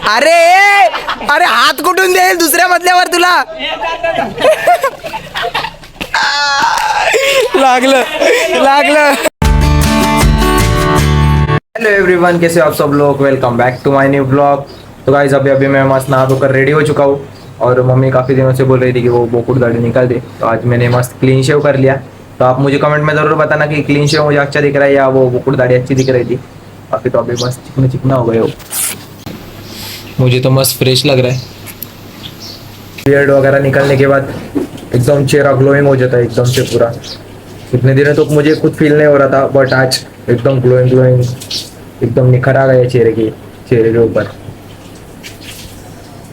अरे अरे हात कुठून देईल दुसऱ्या मधल्यावर तुला. लागलं. हेलो एवरीवन, कैसे हो आप सब लोग. Welcome back to my new blog. तो गाइस अभी मैं मस्त नहा धोकर रेडी हो चुका हूँ और मम्मी काफ़ी दिनों से बोल रही थी कि वो बोकुड़ दाढ़ी निकाल दे. तो आज मैंने मस्त क्लीन शेव कर लिया. तो आप मुझे कमेंट में ज़रूर बताना कि क्लीन शेव मुझे अच्छा दिख रहा है या वो बोकुड़ दाढ़ी अच्छी दिख रही थी. काफ़ी तो अभी मस्त चिकना हो गए हो. मुझे तो मस्त फ्रेश लग रहा है. बियर्ड वगैरह निकलने के बाद एकदम चेहरा ग्लोइंग हो जाता है एकदम से पूरा. इतने दिनों तो मुझे खुद फील नहीं हो रहा था बट आज एकदम ग्लोइंग एकदम निखर आ गया चेहरे के ऊपर.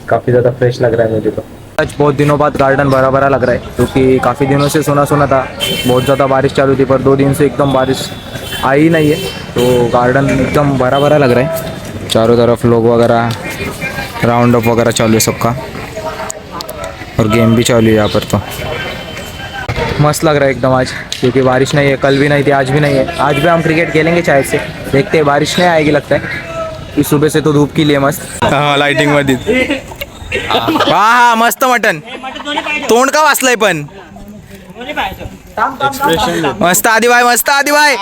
काफ़ी ज़्यादा फ्रेश लग रहा है मुझे तो. आज बहुत दिनों बाद गार्डन भरा लग रहा है क्योंकि काफ़ी दिनों से सुना था बहुत ज़्यादा बारिश चालू थी पर 2 दिन से एकदम बारिश आई ही नहीं है. तो गार्डन एकदम भरा लग रहा है. चारों तरफ लोग वगैरह राउंड अप वगैरह चालू है सबका और गेम भी चालू है यहाँ पर. तो मस्त लग रहा है एकदम आज क्योंकि बारिश नहीं है. कल भी नहीं थी, आज भी नहीं है. आज भी हम क्रिकेट खेलेंगे शायद से. देखते हैं, बारिश नहीं आएगी लगता है. इस सुबह से तो धूप की लिए मस्त. हाँ लाइटिंग मध्ये हा मस्त मटन. तोंड का वाचलंय पण मस्त. आधी बाय मस्त. आधी बाय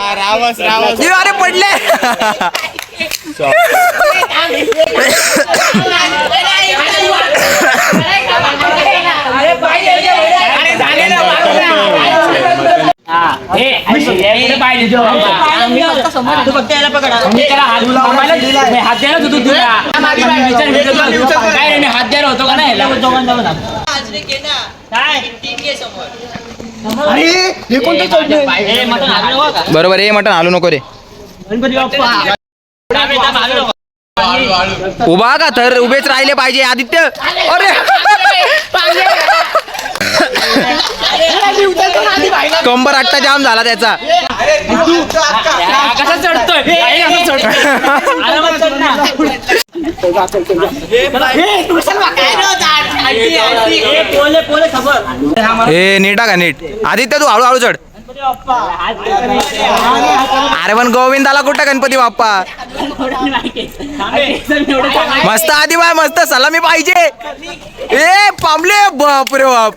अरे पडले. बरोबर आहे. मटन आलू नको रे. उभा का तर उभेच राहिले पाहिजे आदित्य. अरे कंबर आट्टा जाम झाला त्याचा. नीटा का नीट. आदित्य तू हळूहळू चढ. अरे पण गोविंदाला कुठं गणपती बाप्पा. मस्त आधी बाय मस्त. सलामी पाहिजे. ए पांबले बाप रे बाप.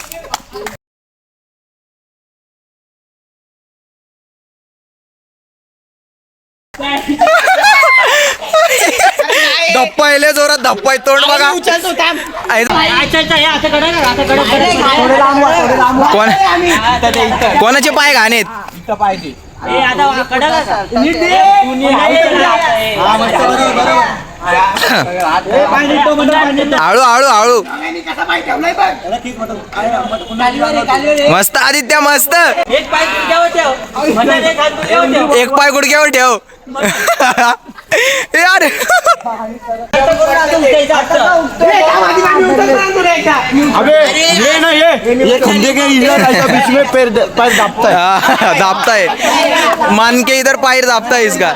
धप्पा येले जोरात. धप्पा तोंड बघा. कोणाचे पाय घाणेत. हळू मस्त आदित्य मस्त. एक पाय गुडघ्यावर ठेव. यार दापता है. मान के इधर पैर दापता है इसका.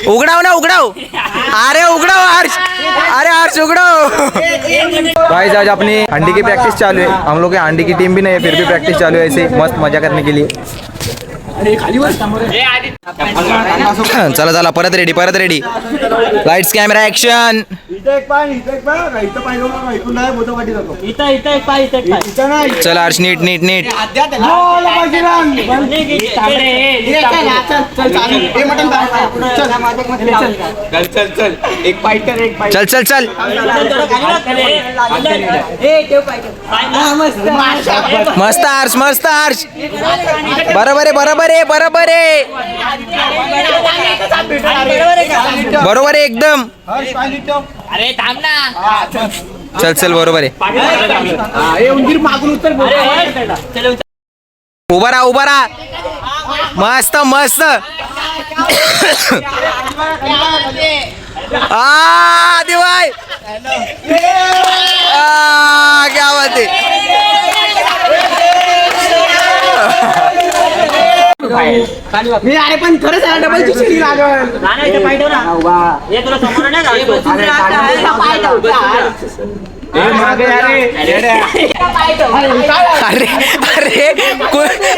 उगड़ाओ ना उगड़ाओ. अरे उगड़ाओ हर्ष. अरे हर्ष उगड़ाओ. भाई आज अपनी अंडी की प्रैक्टिस चालू है. हम लोग की अंडी की टीम भी नहीं है फिर भी प्रैक्टिस चालू है ऐसे मस्त मजा करने के लिए. चला परत रेडी. Lights camera action. चला हर्ष नीट. चल. मस्त हर्ष. बरोबर आहे एकदम. अरे थांब ना. चल बरोबर आहे. उभा राहा. मस्त दिवाय. क्या बात आहे. मी अरे पण खरंच डबल दुसरी लागल.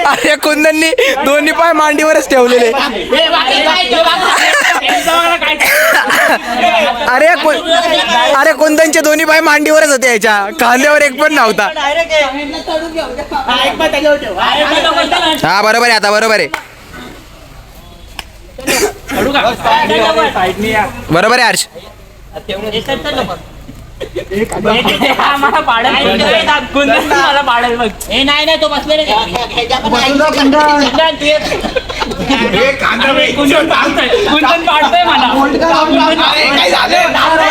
अरे कुंदननी दोन्ही पाय मांडीवरच ठेवलेले. अरे कुंदनचे दोन्ही पाय मांडीवरच होते याच्या, खांद्यावर एक पण नव्हता. हा बरोबर आहे, आता बरोबर आहे, बरोबर आहे हर्ष. मला पाडेल बघ. हे नाही तो बसले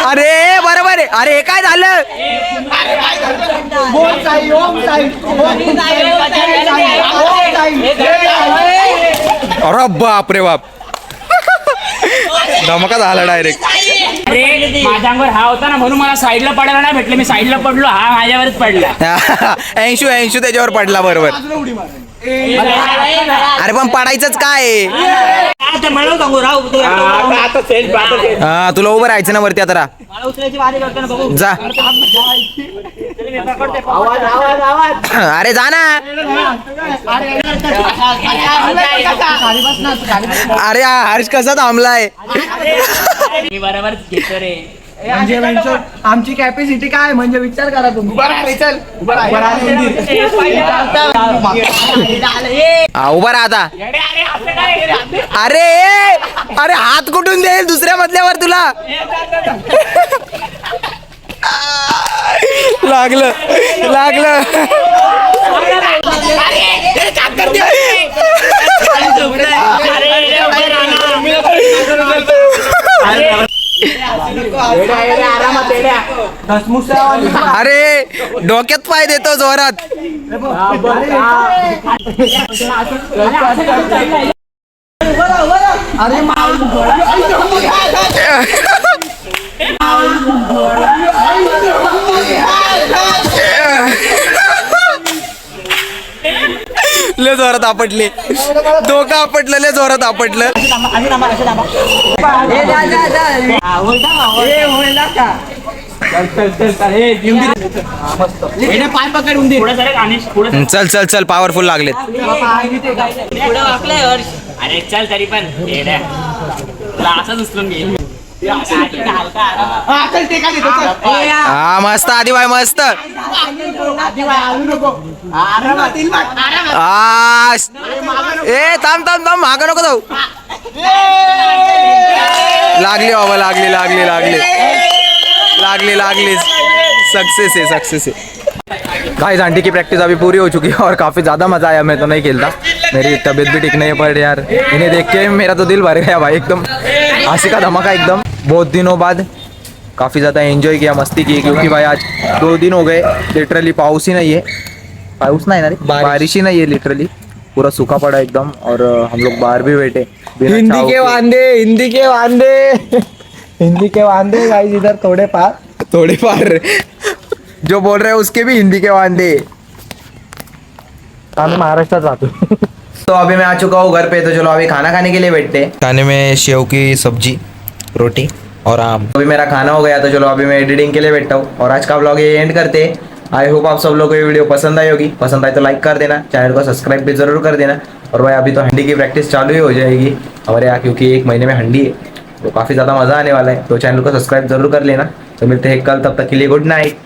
अरे बरोबर आहे. अरे हे काय झालं? अरे बाप रे बाप, धमाका झाला डायरेक्ट. अरे माझ्या अंगावर हा होता ना, म्हणून मला साईडला पडायला नाही भेटलं. मी साईडला पडलो, हा माझ्यावरच पडला. 80 त्याच्यावर पडला बरोबर. अरे पण पडायचंच काय? हा तुला उभं राहायचं ना वरती, आता जा. अरे जा ना. अरे हा हर्ष कसा थांबलाय? मी बरोबरच घेतो रे. म्हणजे आमची कॅपॅसिटी काय म्हणजे विचार करा तुम्ही. उभा राहा आता. अरे अरे हात कुठून देईल दुसऱ्या मधल्यावर तुला? लागलं लागलं. अरे डोक्यात पाय देतो जोरात. अरे लय जोरात आपटले, डोकं आपटलं, लय जोरात आपटलं. पाय पकड उंदीर. चल चल चल, पॉवरफुल लागलेत. अरे चल तरी पण तुला असंच उचलून घे. हा मस्त आधी बाय मस्त. ए थांब थांब थांब, मागं नको जाऊ. लागली बाबा, लागली लागली लागली लागली लागली. सक्सेस है, सक्सेस है. गाइस आंटी की प्रैक्टिस अभी पूरी हो चुकी है और काफ़ी ज़्यादा मज़ा आया. मैं तो नहीं खेलता, मेरी तबीयत भी ठीक नहीं है, पर यार इन्हें देख के मेरा तो दिल भर गया भाई. एकदम हंसी का धमाका एकदम. बहुत दिनों बाद काफ़ी ज़्यादा एंजॉय किया, मस्ती की, क्योंकि भाई आज 2 दिन हो गए लिटरली पाउस ही नहीं है. पाउस नहीं ना रे, बारिश ही नहीं है लिटरली. पूरा सूखा पड़ा एकदम. और हम लोग बाहर भी बैठे. हिंदी के वांदे, हिंदी के वांदे, हिंदी के वांदे गाइस इधर थोड़े पार जो बोल रहे हैं उसके भी हिंदी के वांदे. आम्ही महाराष्ट्रात राहतो. तो अभी मैं आ चुका हूँ घर पे, तो चलो अभी खाना खाने के लिए बैठते हैं. खाने में सेव की सब्जी, रोटी और आम. अभी मेरा खाना हो गया, तो चलो अभी मैं एडिटिंग के लिए बैठता हूँ और आज का व्लॉग ये एंड करते हैं. आई होप आप सब लोगों को ये वीडियो पसंद आई होगी. पसंद आए तो लाइक कर देना, चैनल को सब्सक्राइब भी जरूर कर देना. और भाई अभी तो हंडी की प्रैक्टिस चालू ही हो जाएगी हमारे यहाँ, क्योंकि 1 महीने में हंडी है, तो काफ़ी ज़्यादा मज़ा आने वाला है. तो चैनल को सब्सक्राइब जरूर कर लेना. तो मिलते हैं कल, तब तक के लिए गुड नाइट.